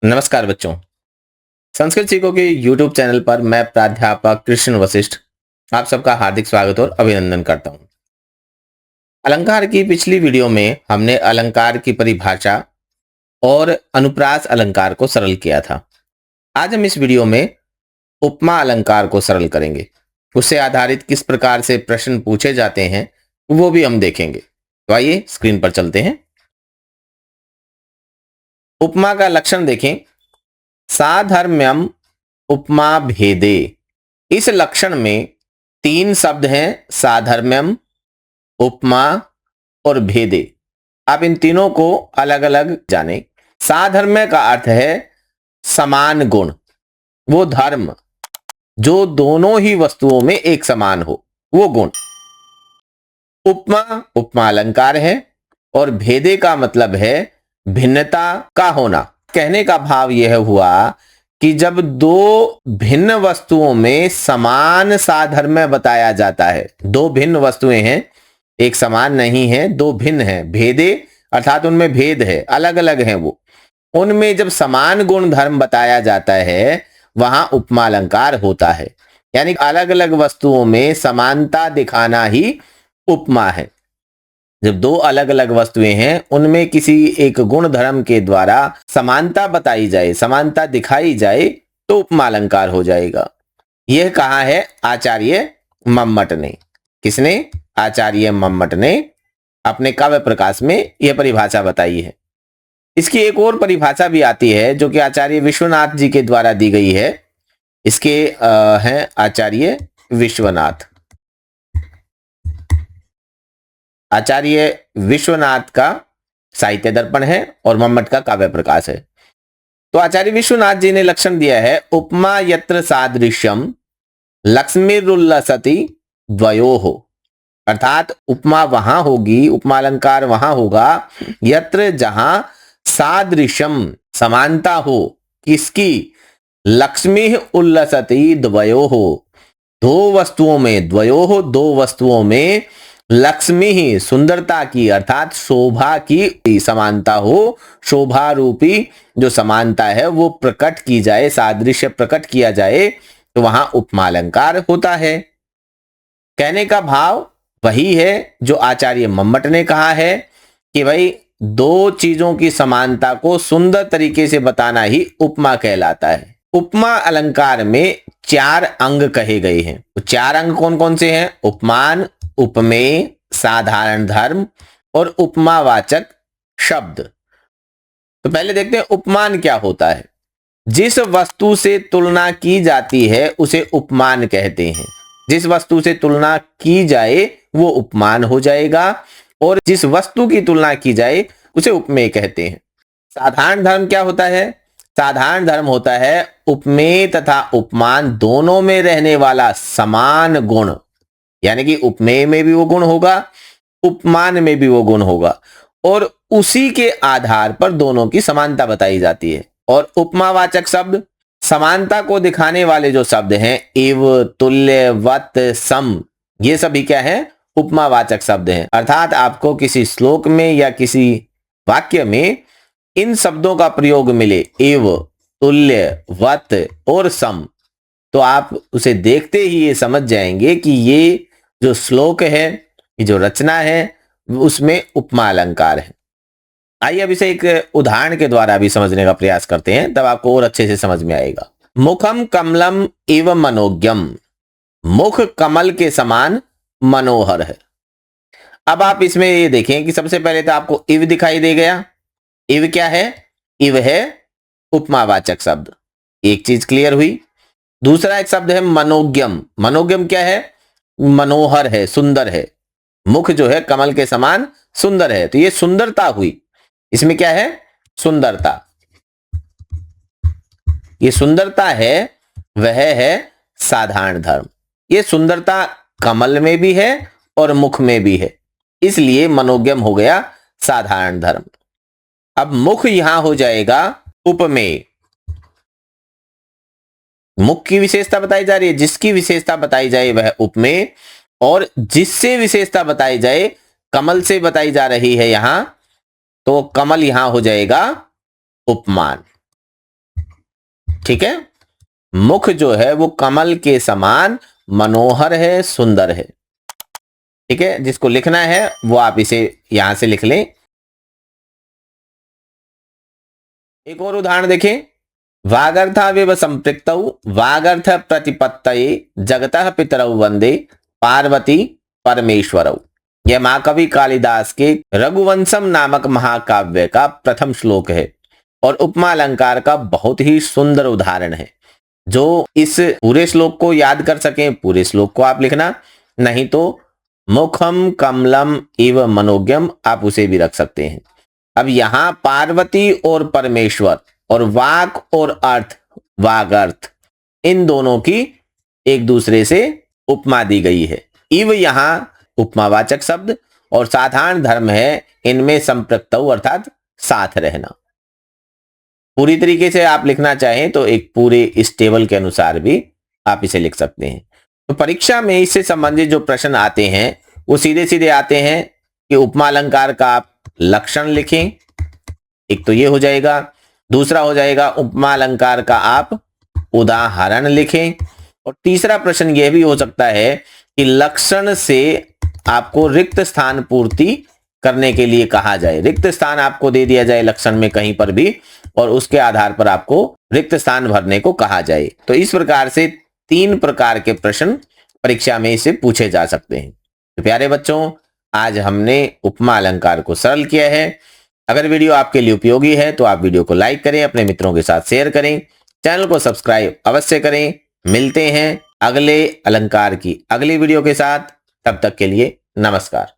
नमस्कार बच्चों। संस्कृत सीखो के YouTube चैनल पर मैं प्राध्यापक कृष्ण वशिष्ठ आप सबका हार्दिक स्वागत और अभिनंदन करता हूं। अलंकार की पिछली वीडियो में हमने अलंकार की परिभाषा और अनुप्रास अलंकार को सरल किया था। आज हम इस वीडियो में उपमा अलंकार को सरल करेंगे। उससे आधारित किस प्रकार से प्रश्न पूछे जाते हैं वो भी हम देखेंगे। तो आइए स्क्रीन पर चलते हैं। उपमा का लक्षण देखें। साधर्म्यम उपमा भेदे। इस लक्षण में तीन शब्द हैं, साधर्म्यम, उपमा और भेदे। आप इन तीनों को अलग अलग जानें। साधर्म्य का अर्थ है समान गुण, वो धर्म जो दोनों ही वस्तुओं में एक समान हो, वो गुण। उपमा उपमा अलंकार है और भेदे का मतलब है भिन्नता का होना। कहने का भाव यह हुआ कि जब दो भिन्न वस्तुओं में समान साधर्म्य बताया जाता है, दो भिन्न वस्तुएं हैं, एक समान नहीं है, दो भिन्न है, भेदे अर्थात उनमें भेद है, अलग अलग हैं वो, उनमें जब समान गुण धर्म बताया जाता है वहां उपमा अलंकार होता है। यानी अलग अलग वस्तुओं में समानता दिखाना ही उपमा है। जब दो अलग अलग वस्तुएं हैं उनमें किसी एक गुण धर्म के द्वारा समानता बताई जाए, समानता दिखाई जाए तो उपमा अलंकार हो जाएगा। यह कहा है आचार्य मम्मट ने। किसने? आचार्य मम्मट ने अपने काव्य प्रकाश में यह परिभाषा बताई है। इसकी एक और परिभाषा भी आती है जो कि आचार्य विश्वनाथ जी के द्वारा दी गई है। इसके हैं आचार्य विश्वनाथ। आचार्य विश्वनाथ का साहित्य दर्पण है और मम्मट का काव्य प्रकाश है। तो आचार्य विश्वनाथ जी ने लक्षण दिया है उपमा यत्र सादृश्यम लक्ष्मीरुल्लसति द्वयोः। अर्थात उपमा वहां होगी, उपमा अलंकार वहां होगा यत्र जहां सादृश्यम समानता हो। किसकी? लक्ष्मी उल्लसति द्वयोः, दो वस्तुओं में, द्वयोः दो वस्तुओं में लक्ष्मी ही सुंदरता की अर्थात शोभा की समानता हो, शोभा रूपी जो समानता है वो प्रकट की जाए, सादृश्य प्रकट किया जाए तो वहां उपमा अलंकार होता है। कहने का भाव वही है जो आचार्य मम्मट ने कहा है कि भाई दो चीजों की समानता को सुंदर तरीके से बताना ही उपमा कहलाता है। उपमा अलंकार में चार अंग कहे गए हैं। तो चार अंग कौन कौन से हैं? उपमान, उपमेय, साधारण धर्म और उपमावाचक शब्द। तो पहले देखते हैं उपमान क्या होता है। जिस वस्तु से तुलना की जाती है उसे उपमान कहते हैं। जिस वस्तु से तुलना की जाए वो उपमान हो जाएगा और जिस वस्तु की तुलना की जाए उसे उपमेय कहते हैं। साधारण धर्म क्या होता है? साधारण धर्म होता है उपमेय तथा उपमान दोनों में रहने वाला समान गुण। यानी कि उपमेय में भी वो गुण होगा, उपमान में भी वो गुण होगा और उसी के आधार पर दोनों की समानता बताई जाती है। और उपमावाचक शब्द समानता को दिखाने वाले जो शब्द हैं, इव, तुल्य, वत, सम, ये सभी क्या है? उपमावाचक शब्द हैं। अर्थात आपको किसी श्लोक में या किसी वाक्य में इन शब्दों का प्रयोग मिले, इव, तुल्य, वत और सम, तो आप उसे देखते ही ये समझ जाएंगे कि ये जो श्लोक है, ये जो रचना है, उसमें उपमा अलंकार है। आइए अब इसे एक उदाहरण के द्वारा भी समझने का प्रयास करते हैं, तब आपको और अच्छे से समझ में आएगा। मुखम कमलम एवं मनोज्ञम। मुख कमल के समान मनोहर है। अब आप इसमें ये देखें कि सबसे पहले तो आपको इव दिखाई दे गया। इव क्या है? इव है उपमावाचक शब्द। एक चीज क्लियर हुई। दूसरा एक शब्द है मनोज्ञम। मनोज्ञम क्या है? मनोहर है, सुंदर है। मुख जो है कमल के समान सुंदर है, तो ये सुंदरता हुई। इसमें क्या है? सुंदरता। ये सुंदरता है, वह है साधारण धर्म। ये सुंदरता कमल में भी है और मुख में भी है, इसलिए मनोज्ञम हो गया साधारण धर्म। अब मुख यहां हो जाएगा उपमेय। मुख की विशेषता बताई जा रही है, जिसकी विशेषता बताई जाए वह उपमेय, और जिससे विशेषता बताई जाए, कमल से बताई जा रही है यहां, तो कमल यहां हो जाएगा उपमान। ठीक है। मुख जो है वो कमल के समान मनोहर है, सुंदर है। ठीक है, जिसको लिखना है वो आप इसे यहां से लिख लें। एक और उदाहरण देखें। वागर्थाविव संपृक्तौ वागर्थ प्रतिपत्तये जगतः पितरौ वंदे पार्वती परमेश्वरौ। यह महाकवि कालिदास के रघुवंशम नामक महाकाव्य का प्रथम श्लोक है और उपमा अलंकार का बहुत ही सुंदर उदाहरण है। जो इस पूरे श्लोक को याद कर सके पूरे श्लोक को आप लिखना, नहीं तो मुखम कमलम एव मनोज्ञम आप उसे भी रख सकते हैं। अब यहां पार्वती और परमेश्वर और वाक और अर्थ वागर्थ इन दोनों की एक दूसरे से उपमा दी गई है। इव यहां उपमावाचक शब्द और साधारण धर्म है इनमें संपृक्तौ अर्थात साथ रहना। पूरी तरीके से आप लिखना चाहें तो एक पूरे इस टेबल के अनुसार भी आप इसे लिख सकते हैं। तो परीक्षा में इससे संबंधित जो प्रश्न आते हैं वो सीधे सीधे आते हैं कि उपमा अलंकार का आप लक्षण लिखें, एक तो ये हो जाएगा। दूसरा हो जाएगा उपमा अलंकार का आप उदाहरण लिखें। और तीसरा प्रश्न यह भी हो सकता है कि लक्षण से आपको रिक्त स्थान पूर्ति करने के लिए कहा जाए। रिक्त स्थान आपको दे दिया जाए लक्षण में कहीं पर भी और उसके आधार पर आपको रिक्त स्थान भरने को कहा जाए। तो इस प्रकार से 3 प्रकार के प्रश्न परीक्षा में इसे पूछे जा सकते हैं। तो प्यारे बच्चों, आज हमने उपमा अलंकार को सरल किया है। अगर वीडियो आपके लिए उपयोगी है तो आप वीडियो को लाइक करें, अपने मित्रों के साथ शेयर करें, चैनल को सब्सक्राइब अवश्य करें। मिलते हैं अगले अलंकार की अगली वीडियो के साथ, तब तक के लिए नमस्कार।